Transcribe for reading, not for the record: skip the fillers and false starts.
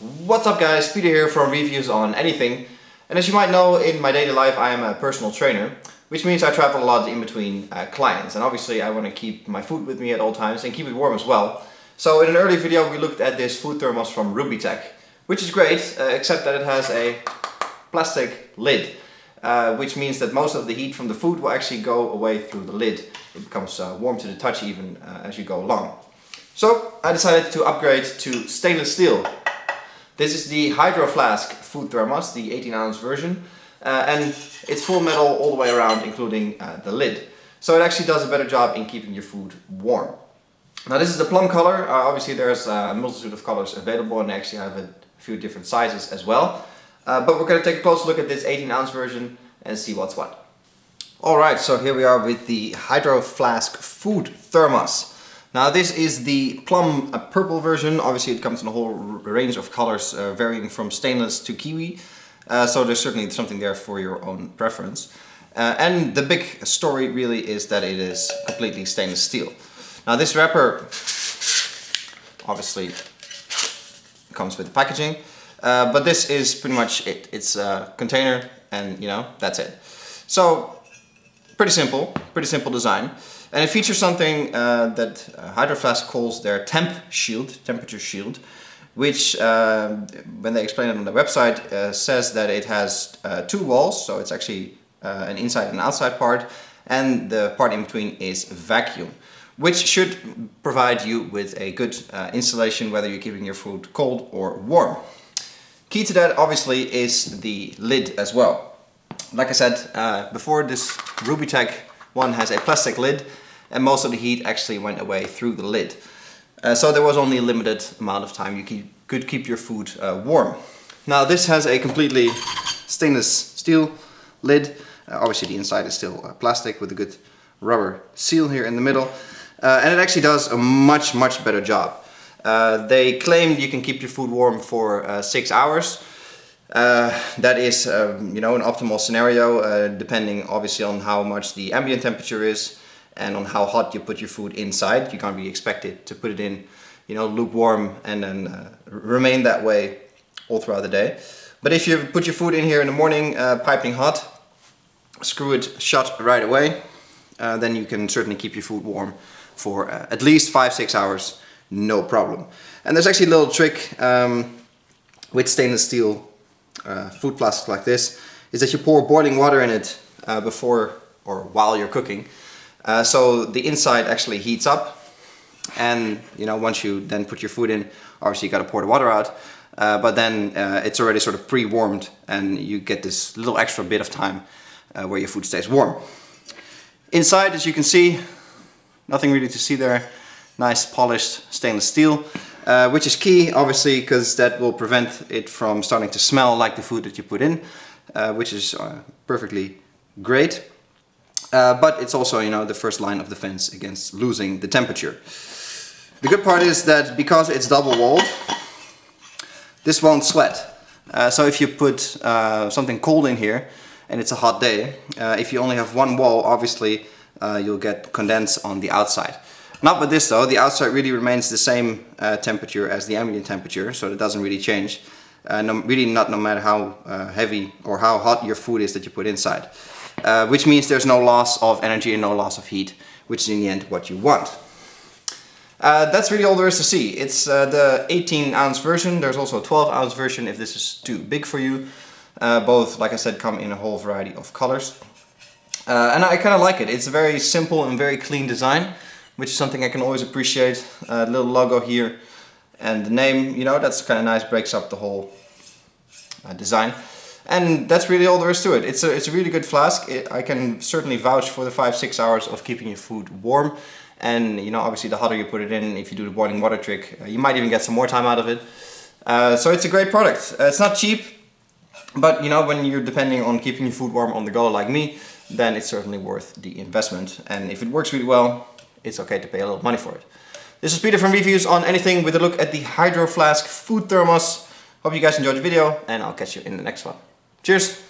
What's up guys, Peter here from Reviews on Anything. And as you might know, in my daily life I am a personal trainer, which means I travel a lot in between clients, and obviously I want to keep my food with me at all times and keep it warm as well. So in an early video we looked at this food thermos from Rubitech, which is great, except that it has a plastic lid, which means that most of the heat from the food will actually go away through the lid. It becomes warm to the touch even as you go along. So I decided to upgrade to stainless steel. This is the Hydro Flask food thermos, the 18-ounce version, and it's full metal all the way around, including the lid. So it actually does a better job in keeping your food warm. Now this is the plum color. Obviously there's a multitude of colors available, and they actually have a few different sizes as well. But we're going to take a close look at this 18-ounce version and see what's what. Alright, so here we are with the Hydro Flask food thermos. Now this is the plum purple version. Obviously it comes in a whole range of colors varying from stainless to kiwi. So there's certainly something there for your own preference. And the big story really is that it is completely stainless steel. Now this wrapper obviously comes with the packaging. But this is pretty much it. It's a container and that's it. So pretty simple design. And it features something that Hydro Flask calls their temperature shield, which when they explain it on the website says that it has two walls, so it's actually an inside and outside part, and the part in between is vacuum, which should provide you with a good insulation whether you're keeping your food cold or warm. Key to that obviously is the lid as well. Like I said before, this Rubitech one has a plastic lid, and most of the heat actually went away through the lid. So there was only a limited amount of time you could keep your food warm. Now this has a completely stainless steel lid. Obviously the inside is still plastic with a good rubber seal here in the middle. And it actually does a much better job. They claim you can keep your food warm for 6 hours. That is an optimal scenario, depending obviously on how much the ambient temperature is and on how hot you put your food inside. You can't really expect it to put it in lukewarm and then remain that way all throughout the day. But if you put your food in here in the morning piping hot, screw it shut right away, then you can certainly keep your food warm for at least 5-6 hours, no problem. And there's actually a little trick with stainless steel food plastic like this, is that you pour boiling water in it before or while you're cooking. So the inside actually heats up, and once you then put your food in, obviously you got to pour the water out, but then it's already sort of pre-warmed, and you get this little extra bit of time where your food stays warm. Inside, as you can see, nothing really to see there. Nice polished stainless steel, which is key obviously, because that will prevent it from starting to smell like the food that you put in, which is perfectly great. But it's also the first line of defense against losing the temperature. The good part is that because it's double walled, this won't sweat. So if you put something cold in here and it's a hot day, if you only have one wall, obviously you'll get condense on the outside. Not with this though. The outside really remains the same temperature as the ambient temperature, so it doesn't really change. No matter how heavy or how hot your food is that you put inside. Which means there's no loss of energy and no loss of heat, which is in the end what you want. That's really all there is to see. It's the 18-ounce version. There's also a 12-ounce version if this is too big for you. Both, like I said, come in a whole variety of colors. And I kind of like it. It's a very simple and very clean design, which is something I can always appreciate. A little logo here and the name, that's kind of nice, breaks up the whole design. And that's really all there is to it. It's a really good flask. I can certainly vouch for the 5-6 hours of keeping your food warm. And obviously the hotter you put it in, if you do the boiling water trick, you might even get some more time out of it. So it's a great product. It's not cheap, but when you're depending on keeping your food warm on the go like me, then it's certainly worth the investment. And if it works really well, it's okay to pay a little money for it. This is Peter from Reviews on Anything with a look at the Hydro Flask food thermos. Hope you guys enjoyed the video, and I'll catch you in the next one. Cheers!